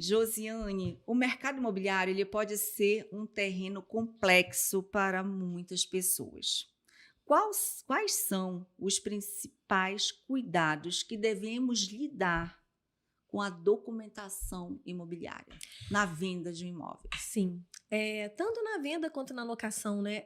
Josiane, o mercado imobiliário ele pode ser um terreno complexo para muitas pessoas. Quais são os principais cuidados que devemos lidar com a documentação imobiliária na venda de um imóvel? Sim. Tanto na venda quanto na locação, né?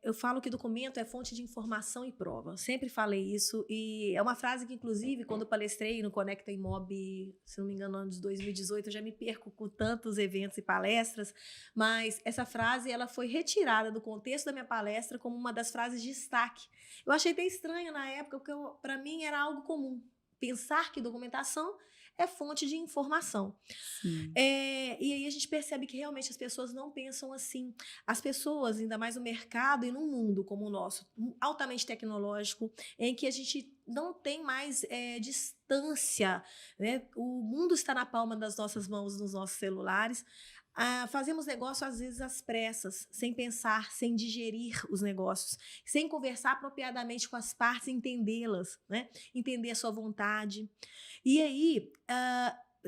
Eu falo que documento é fonte de informação e prova. Sempre falei isso. E é uma frase que, inclusive, quando eu palestrei no Conecta Imob, se não me engano, no ano de 2018, eu já me perco com tantos eventos e palestras, mas essa frase ela foi retirada do contexto da minha palestra como uma das frases de destaque. Eu achei até estranho na época, porque para mim era algo comum. Pensar que documentação é fonte de informação. E aí a gente percebe que realmente as pessoas não pensam assim. As pessoas, ainda mais no mercado e num mundo como o nosso, altamente tecnológico, em que a gente não tem mais distância, né? O mundo está na palma das nossas mãos, nos nossos celulares. Fazemos negócio às vezes às pressas, sem pensar, sem digerir os negócios, sem conversar apropriadamente com as partes, entendê-las, né? Entender a sua vontade. E aí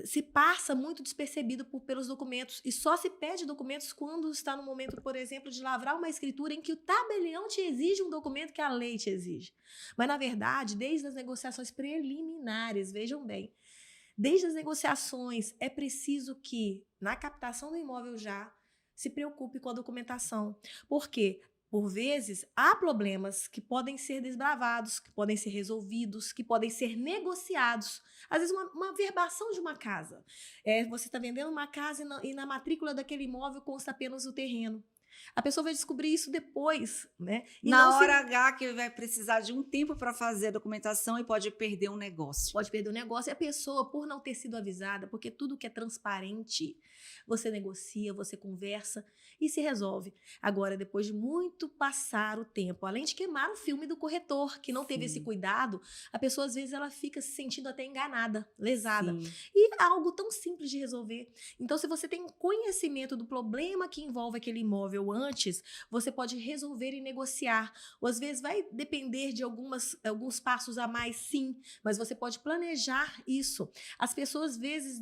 se passa muito despercebido pelos documentos e só se pede documentos quando está no momento, por exemplo, de lavrar uma escritura em que o tabelião te exige um documento que a lei te exige. Mas, na verdade, desde as negociações preliminares, vejam bem, desde as negociações é preciso que, na captação do imóvel já, se preocupe com a documentação. Por quê? Por vezes, há problemas que podem ser desbravados, que podem ser resolvidos, que podem ser negociados. Às vezes, uma verbação de uma casa. Você está vendendo uma casa e na matrícula daquele imóvel consta apenas o terreno. A pessoa vai descobrir isso depois, né? E na hora H que vai precisar de um tempo para fazer a documentação e pode perder um negócio. Pode perder um negócio. E a pessoa, por não ter sido avisada, porque tudo que é transparente, você negocia, você conversa e se resolve. Agora, depois de muito passar o tempo, além de queimar o filme do corretor, que não teve esse cuidado, a pessoa, às vezes, ela fica se sentindo até enganada, lesada. Sim. E é algo tão simples de resolver. Então, se você tem conhecimento do problema que envolve aquele imóvel antes, você pode resolver e negociar. Ou às vezes vai depender de alguns passos a mais, sim, mas você pode planejar isso. As pessoas às vezes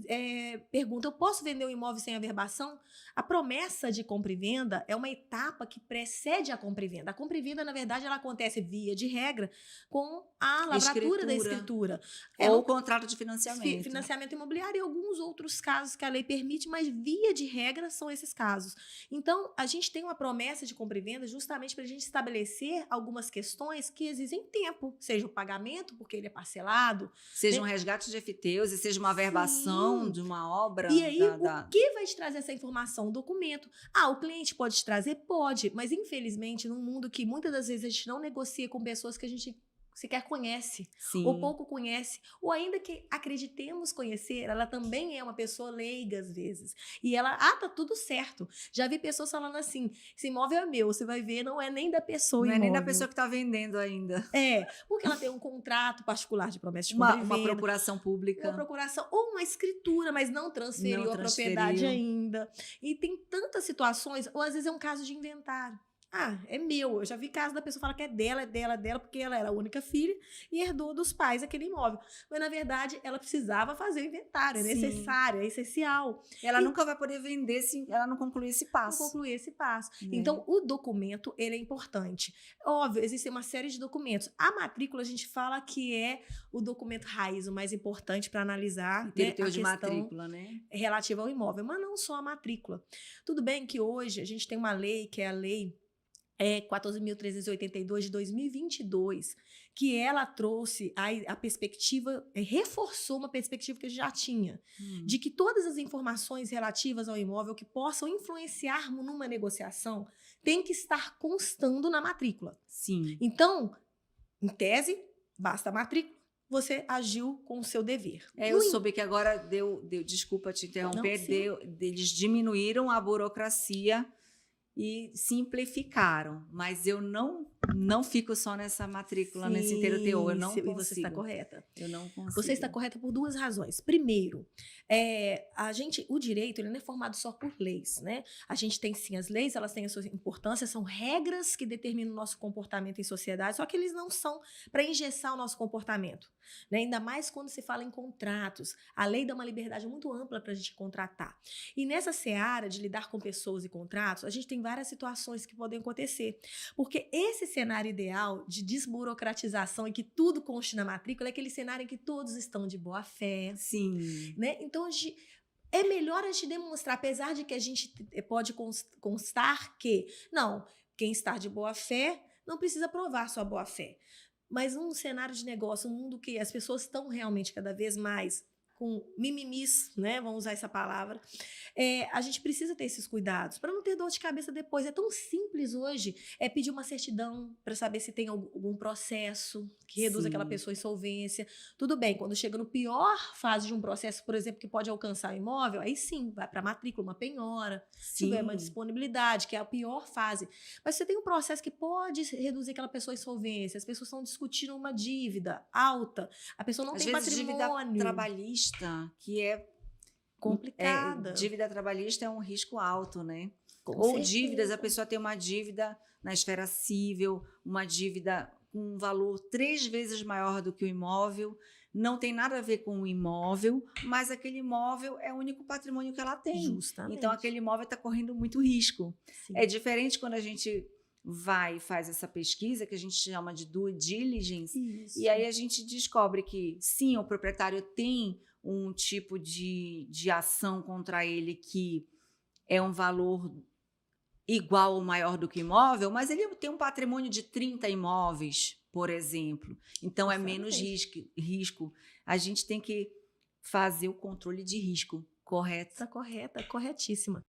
perguntam, eu posso vender um imóvel sem averbação? A promessa de compra e venda é uma etapa que precede a compra e venda. A compra e venda, na verdade, ela acontece via de regra com a lavratura da escritura. Ou o contrato de financiamento. Financiamento imobiliário e alguns outros casos que a lei permite, mas via de regra são esses casos. Então, a gente tem uma promessa de compra e venda justamente para a gente estabelecer algumas questões que exigem tempo, seja o pagamento, porque ele é parcelado. Seja um resgate de FTEs, e seja uma averbação de uma obra. E aí, o que vai te trazer essa informação? O documento. O cliente pode te trazer? Pode, mas infelizmente, num mundo que muitas das vezes a gente não negocia com pessoas que a gente sequer conhece, ou pouco conhece, ou ainda que acreditemos conhecer, ela também é uma pessoa leiga às vezes. E ela, tá tudo certo. Já vi pessoas falando assim, esse imóvel é meu, você vai ver, não é nem da pessoa não imóvel. É nem da pessoa que está vendendo ainda. Porque ela tem um contrato particular de promessa de compra e venda. Uma procuração pública. Uma procuração, ou uma escritura, mas não transferiu a propriedade ainda. E tem tantas situações, ou às vezes é um caso de inventário. É meu. Eu já vi casos da pessoa falar que é dela, porque ela era a única filha e herdou dos pais aquele imóvel. Mas, na verdade, ela precisava fazer o inventário. É necessário, é essencial. Ela nunca vai poder vender se ela não concluir esse passo. Não concluir esse passo. Então, o documento, ele é importante. Óbvio, existe uma série de documentos. A matrícula, a gente fala que é o documento raiz, o mais importante para analisar, a questão de matrícula, né? Relativa ao imóvel. Mas não só a matrícula. Tudo bem que hoje a gente tem uma lei, que é a lei 14.382 de 2022, que ela trouxe a perspectiva, reforçou uma perspectiva que a gente já tinha, de que todas as informações relativas ao imóvel que possam influenciar numa negociação tem que estar constando na matrícula. Sim. Então, em tese, basta a matrícula, você agiu com o seu dever. Eu soube que agora desculpa te interromper, eles diminuíram a burocracia e simplificaram, mas eu não fico só nessa matrícula, nesse Sim, inteiro teor, eu não e consigo. você está correta. Eu não consigo. Você está correta por 2 razões. Primeiro, o direito ele não é formado só por leis, né? A gente tem sim as leis, elas têm a sua importância, são regras que determinam o nosso comportamento em sociedade, só que eles não são para engessar o nosso comportamento, né? Ainda mais quando se fala em contratos. A lei dá uma liberdade muito ampla para a gente contratar. E nessa seara de lidar com pessoas e contratos, a gente tem várias situações que podem acontecer. Porque esse cenário ideal de desburocratização e que tudo conste na matrícula é aquele cenário em que todos estão de boa fé, Sim. né? Então, é melhor a gente demonstrar, apesar de que a gente pode constar que, não, quem está de boa fé não precisa provar sua boa fé. Mas num cenário de negócio, um mundo que as pessoas estão realmente cada vez mais com mimimis, né? Vamos usar essa palavra. A gente precisa ter esses cuidados para não ter dor de cabeça depois. É tão simples hoje pedir uma certidão para saber se tem algum processo que reduz aquela pessoa à insolvência. Tudo bem, quando chega no pior fase de um processo, por exemplo, que pode alcançar o imóvel, aí sim, vai para a matrícula, uma penhora, se tiver uma disponibilidade, que é a pior fase. Mas você tem um processo que pode reduzir aquela pessoa à insolvência. As pessoas estão discutindo uma dívida alta, a pessoa não tem patrimônio. Dívida trabalhista, que é complicada. Dívida trabalhista é um risco alto, né? Com Ou certeza. dívidas, a pessoa tem uma dívida na esfera civil, uma dívida com um valor 3 vezes maior do que o imóvel, não tem nada a ver com o imóvel, mas aquele imóvel é o único patrimônio que ela tem. Justamente. Então, aquele imóvel está correndo muito risco. Sim. É diferente quando a gente vai e faz essa pesquisa, que a gente chama de due diligence, Isso. e aí a gente descobre que, sim, o proprietário tem um tipo de ação contra ele que é um valor igual ou maior do que o imóvel, mas ele tem um patrimônio de 30 imóveis, por exemplo. Então, é menos risco. A gente tem que fazer o controle de risco, correto? Está correta, corretíssima.